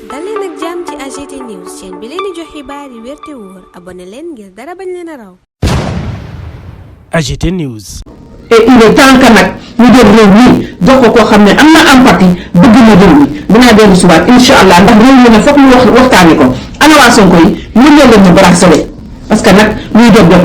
dal leen ak jàmm ci AGT News chaîne bi leen di jox xibaar yi wér te wóor abonné leen ngir dara bañ leen a raw. AGT News. et il est temps que nag ñu jël réew mi jox ko koo xam ne am na empathie bëgg na réew mi dinaa dellu subaat incha allah ndax réew mi ne foog ñu waxtaanee ko ana waa Sonko yi mën na leen ñu bracelet parce que nag muy jot na.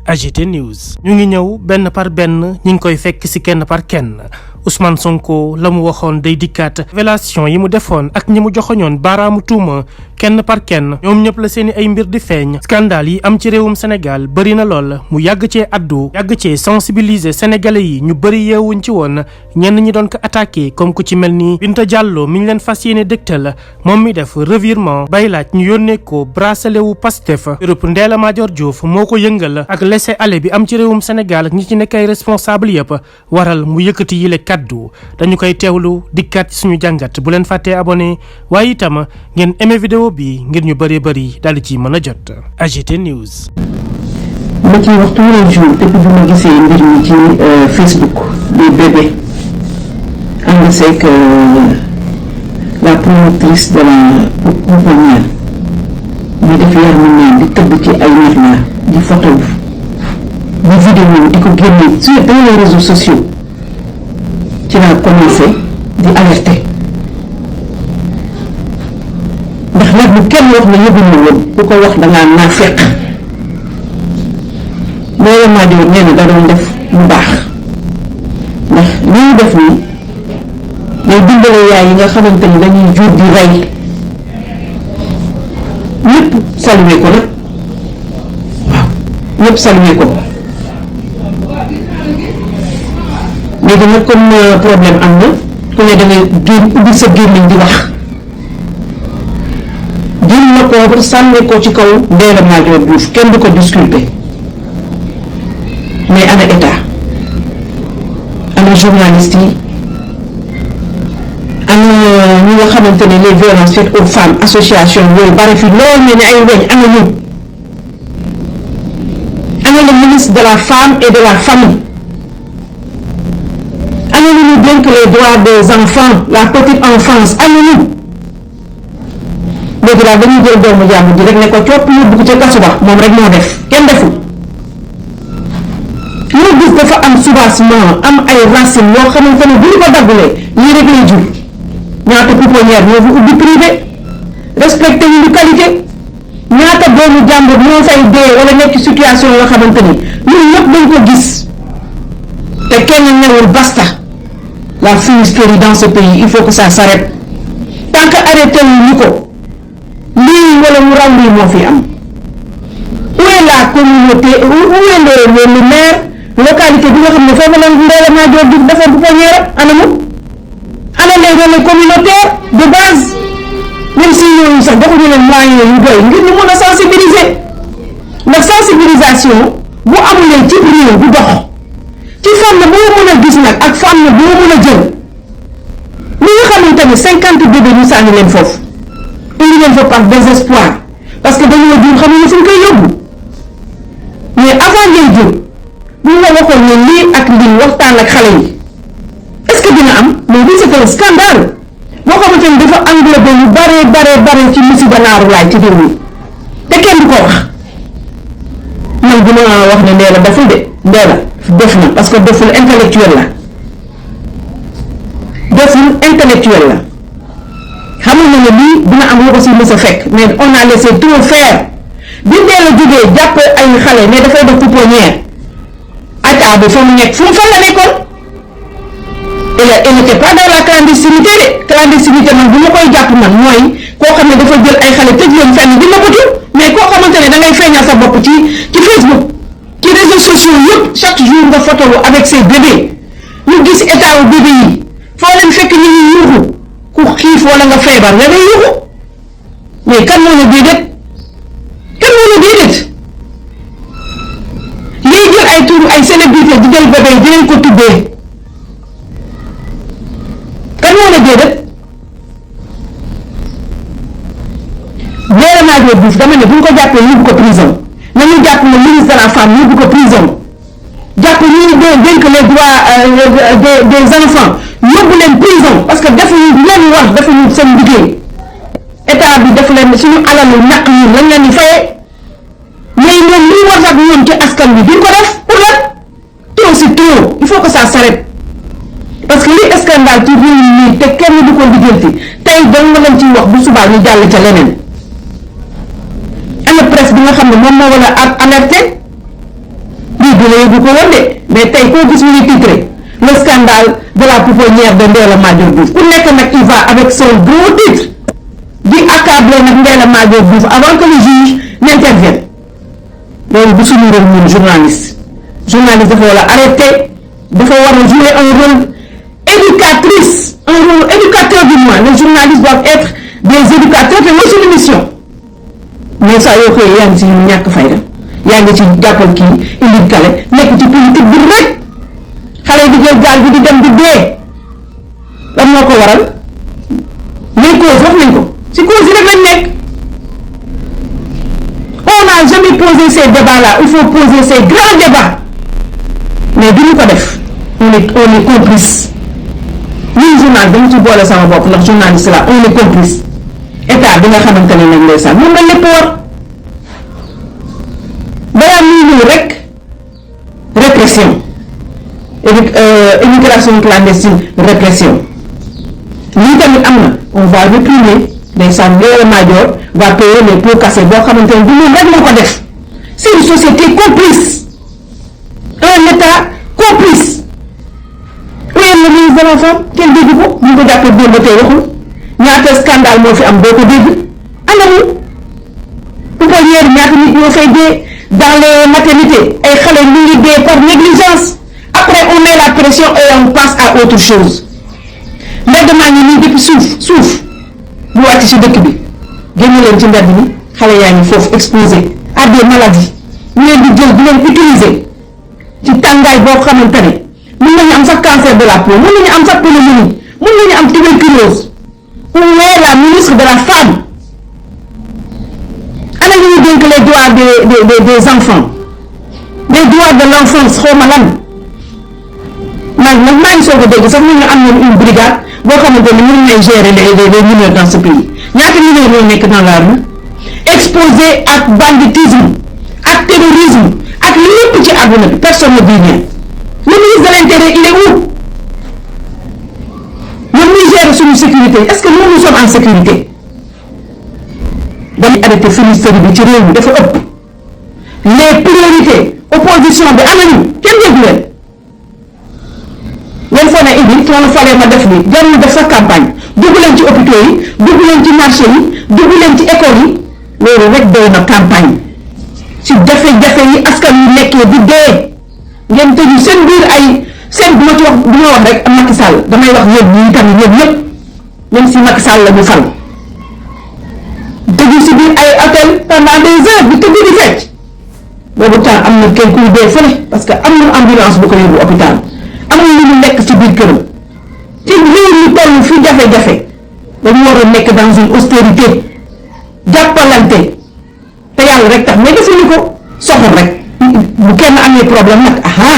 AGT News. ñu ngi ñëw benn par benn ñu ngi koy fekk ci kenn par kenn Ousmane Sonko la mu waxoon day dikkaat révélation yi mu defoon ak ñi mu joxoñoon baaraamu tuuma kenn par kenn ñoom ñëpp la seeni ay mbir di feeñ scandale yi am ci réewum Sénégal bëri na lool mu yàgg cee addu yàgg cee sensibiliser sénégalais yi ñu bëri yeewuñ ci woon ñenn ñi doon ko attaqué comme ku ci mel ni Binta Diallo mi ñu leen fas yéene dëgtal moom mi def revirement bay laaj ñu yónnee ko bracelet wu Pastef Europe Ndella Madior Diouf moo ko yëngal ak laisser-aller bi am ci réewum Sénégal ak ñi ci nekk ay responsable yëpp waral mu yëkkati yile kaddu dañu koy teewlu dikkaat ci suñu jàngat bu leen fàttee abonné waaye itam ngeen aimé vidéo bi ngir ñu bëree bëri daal di ci mën a jot AGT News. ma ciy wax tous les jours depuis bi ma gisee mbir mi ci Facebook des bébés ànd seeg la promotrice de la pouponnière ñu def yaramu neen di tëdd ci ay nit la di photo di vidéo di ko génne sur dans les réseaux sociaux ci laa commencé di alerter ndax nag bu kenn wax na yëguñu woon bu ko wax dangaa naafeq Ndella Madior nee na da doon def lu baax ndax li ñu def nii day dimbale yaay yi nga xamante ni dañuy jur di rey ñëpp salué ko nag waaw ñëpp salué ko léegi nag comme problème am na ku ne da ngay génn ubbi sa gémmiñ di wax jël na ko sànni ko ci kaw Ndella Madior Diouf kenn du ko disculper mais ana état ana journaliste yi ana ñi nga xamante ne les violences faites aux femmes association yooyu bari fi lool ne ay weñ ana ñu ana le ministre de la femme et de la famille ana ñu dénk les droits des enfants la petite enfance ana ñu léegi daal dañuy jël doomu jàmm ji rek ne ko copp yóbbu ko ca kasu ba moom rek moo def kenn deful loo gis dafa am soubassement am ay racines yoo xamante ne bu ñu ko daggulee lii rek lay jur ñaata pouponnière ñoo fi ubbi privé respecté ñu du qualité ñaata doomu jàmbur ñoo fay dee wala nekk ci situation yoo xamante ni ñun ñëpp dañ ko gis te kenn newul basta la fumisterie dans ce pays il faut que ça s'arrête tant que arrêté wu ñu ko lii wala mu raw lii moo fi am où est la communauté où est le maire localité bi nga xam ne foofu la Ndella Madior Diouf dafa pouponnière ana mu ana les relais communautaires de base même si ñooñu sax joxuñu leen moyens yu doy ngir ñu mën a sensibiliser ndax sensibilisation bu amulee ci réew du dox ci fànn boo mën a gis nag ak fànn boo mën a jël li nga xamante ne 50 bébés ñu sànni leen foofu indi leen fa par désespoir parce que dañoo jur xamuñu fu ñu koy yóbbu mais avant ngay jur bu ñu la waxoon ne lii ak lii waxtaan ak xale yi est-ce que dina am mais lii c'est un scandale boo xamante ni dafa englobé yu bare ci musiba naaru laay ci réew mi te kenn du ko wax man dina wax ne Ndella deful de Ndella def na parce que deful intellectuel la xamul na ne lii dina am lu ko si mës a fekk mais on a laissé trop faire bi Ndella jógee jàpp ay xale ne dafay def pouponnière état bi fa mu nekk fu mu fan la nekkoon elle n'était pas dans la clandestinité de clandestinité man bu ma koy jàpp man mooy koo xam ne dafa jël ay xale tëj leen fenn di nëbbatu mais koo xamante ne da ngay feeñal sa bopp ci Facebook ci réseaux sociaux yëpp chaque jour nga photo avec ses bébés ñu gis état wu bébé yi foo leen fekk ñu ngi yuuxu ku xiif wala nga feebar nga ngay yuuxu mais kan moo la déedéet liy jël ay tur ay célébrité di jël bébé yi di leen ko tuddee kan moo la déedéet Ndella Madior Diouf dama ne bu ñu ko jàppee yóbbu ko prison nañu jàpp le ministre de la femme yóbbu ko prison jàpp ñu dénk les droits des enfants yóbbu leen prison parce que defuñu leen wax defuñu seen liggéey état bi def leen suñu alalu ñàkk ñun lañ leen di fayee mais ñoom li war ak ñoom ci askan bi duñ ko def pour lan trop c'est trop il faut que ça s'arrête parce que li scandale ci réew mi te kenn du ko lijjanti tey dong nga leen ciy wax bu subaa ñu jàll ca leneen ana presse bi nga xam ne moom moo war a alerter lii dina yóbbu ko woon de mais tey koo gis ñu titré le scandale de la pouponnière de Ndella Madior Diouf ku nekk nag il va avec son gros titre di accabler nag Ndella Madior Diouf avant que le juge n'intervienne loolu bu suñu rôle ñun journaliste dafa war a arrêter dafa war a jouer un rôle éducatrice un rôle éducateur du moins les journalistes doivent être des éducateurs te mooy suñu mission mais saa yoo xëyee yaa ngi ci ñàkk fayda yaa ngi ci jàppal kii indi kale nekk ci politique bi rek xale yi di jël gaal bi di dem di dee lan moo ko waral les causes wax nañ ko ci cause yi rek lañ nekk on n'a jamais posé ces débats là il faut poser ces grands débats mais duñu ko def on est complice ñun journal dañu ci boole sama bopp ndax journaliste la on est complice état bi nga xamante ne nag ndeysaan moom la lépp war balaa muy ñëw rek répression immigration clandestine répression lii tamit am na on va réprimer ndeysaan Ndella Madior va payer les pots cassés boo xamante ne du moom rek moo ko def c'est une société complice un état complice oui le ministre de la femme kenn dégg ko ñu ko jàppee démb tey waxul ñaata scandale moo fi am doo ko dégg anamu pouponnière ñaata nit ñoo fay dee dans les maternités ay xale ñu ngi dee par négligence après on met la pression et on passe à autre chose mbedd maa ngi nii depuis suuf bu wàcc ci dëkk bi génn leen ci mbedd mi xale yaa ngi foofu exposé à des maladies ñu leen di jël di leen utiliser ci tàngaay boo xamante ne mën nañu am sax cancer de la peau mën nañu am sax pneumonie mën nañu am tuberculose où est la ministre de la femme ana ñu ñu dénk les droits des enfants les droits de l'enfance xaw ma lan nag maa ngi soog a dégg sax ñu am nañu une brigade boo xamante ne mën nañ gérer les mineurs dans ce pays ñaata mineurs ñoo nekk dans la rue exposés ak banditisme ak terrorisme ak lépp ci àdduna bi personne ne dit rien le ministre de l'intérieur il est où ñoom ñuy gérer suñu sécurité est-ce que nous sommes en sécurité dañuy arrêté fumisterie bi ci réew mi dafa ëpp les priorités opposition bi am nañu kenn déggu leen ngeen foog ne indi soo falee ma def nii jarul def sa campagne dugg leen ci hôpitaux yi dugg leen ci marché yi dugg leen ci école yi loolu rek doy na campagne ci jafe-jafe yi askan yu nekkee di dee ngeen tëju seen biir ay seen du ma ci wax du ma wax rek Macky Sall damay wax yéen ñii tamit yéen ñëpp même si Macky Sall la ñu fal tëju si biir ay hôtel pendant des heures di tëdd di fecc boobu temps am na kenn kuy dee fële parce que am na ambulance bu ko yóbbu hôpital amul lu ñu nekk ci biir këram ci réew mi toll fi jafe-jafe dañu war a nekk dans une austérité jàppalante te yàlla rek tax mais defuñu ko soxor rek bu kenn amee problème nag aha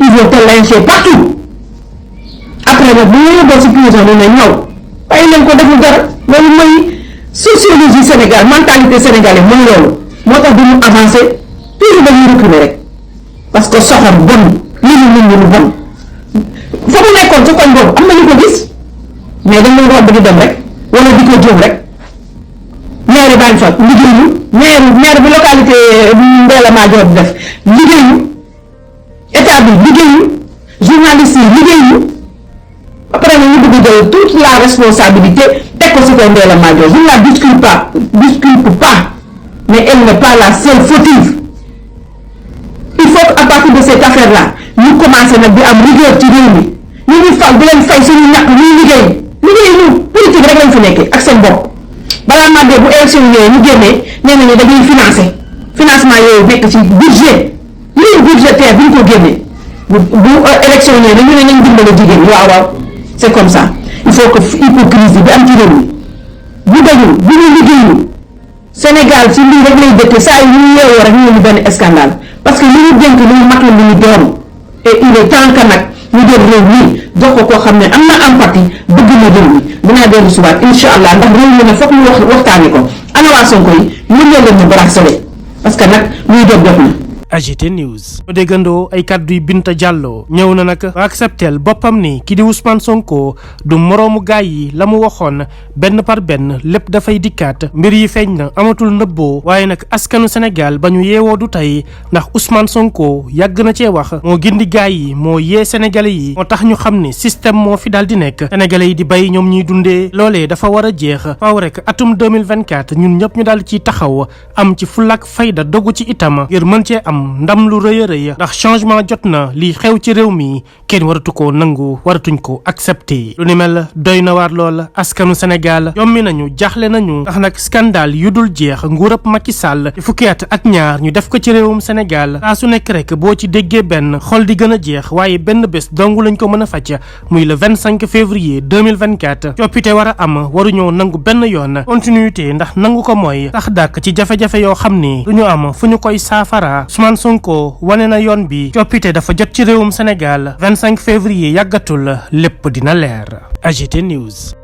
ils vont te lyncher partout après nag bu ñu yóbboo si prison bi ne ñëw bàyyi leen ko deful dara loolu mooy sociologie Sénégal mentalité sénégalaise mooy loolu moo tax du ñu avancer toujours dañuy reculer rek parce que soxor bon li ñu nit ñi lu bon fa mu nekkoon sa koñ boobu am na ñu ko gis mais dañ leen rob di dem rek wala di ko jóg rek maire baa ngi fa liggéeyu maire bi localité Ndella Madior di def liggéeyu état bi liggéeyu journaliste yi liggéeyu après ñu bëgg jël toute la responsabilité teg ko ci ko Ndella Madior je ne la disculpe pas mais elle n'est pas la seule fautive il faut qu'à partir de cette affaire là ñu commencé nag di am rigueur ci réew mi ñu ngi fal di leen fay suñu ñàkk ñuy liggéey ñu politique rek lañ fi nekkee ak seen bopp balaa maa dee bu élection yooyu ñu génnee nee nañu dañuy financement yooyu nekk ci budget ligne budgétaire bi ñu ko génnee bu élection yooyu dañu ne nañ dimbale jigéen ñi waaw c'est comme ça il faut que hypocrisie bi am ci réew mi bu dañu bu ñu liggéeyu Sénégal ci lii rek lay dëkk saa yu ñu yeewoo rek ñu benn scandale parce que li ñu dénk lu ñu mat la lu ñu doon et il est temps que nag ñu jël réew mi jox ko koo xam ne am na empathie bëgg na réew mi dinaa dellu subaat incha allah ndax réew mi ne foog ñu waxtaani ko ana waa Sonko yi mën ngeen leen ñu bracelet parce que nag muy jot na. AGT News. ñu déggandoo ay kàddu yu Binta Diallo ñëw na nag ba acceptel boppam ni ki di Ousmane Sonko du moroomu gaay yi la mu waxoon benn par benn lépp dafay dikkaat mbir yi feeñ na amatul nëbboo waaye nag askanu Sénégal ba ñu yeewoo du tey ndax Ousmane Sonko yàgg na cee wax moo gindi gaay yi moo yee sénégalais yi moo tax ñu xam ni système moo fi daal di nekk sénégalais yi di bay ñoom ñuy dundee loolee dafa war a jeex faaw rek atum 2024 ñun ñëpp ñu daal di ciy taxaw am ci fulak fayda dogu ci itam ngir mën cee am ndam lu rëy a rëy ndax changement jot na lii xew ci réew mi kenn waratu ko nangu waratuñ ko accepter lu ni mel doy na waar lool askanu Sénégal yommi nañu jaaxle nañu ndax nag scandale yu dul jeex nguurab Macky Sall ci fukki at ak ñaar ñu def ko ci réewum Sénégal saa su nekk rek boo ci déggee benn xol di gën a jeex waaye benn bés dong lañ ko mën a fàcc muy le 25 février 2024 coppite war a am waruñoo nangu benn yoon continuité ndax nangu ko mooy tax dàkk ci jafe-jafe yoo xam ni du ñu am fu ñu koy saafara Ousmane Sonko wane na yoon bi coppite dafa jot ci réewum Sénégal 25 février yàggatul lépp dina leer AGT News.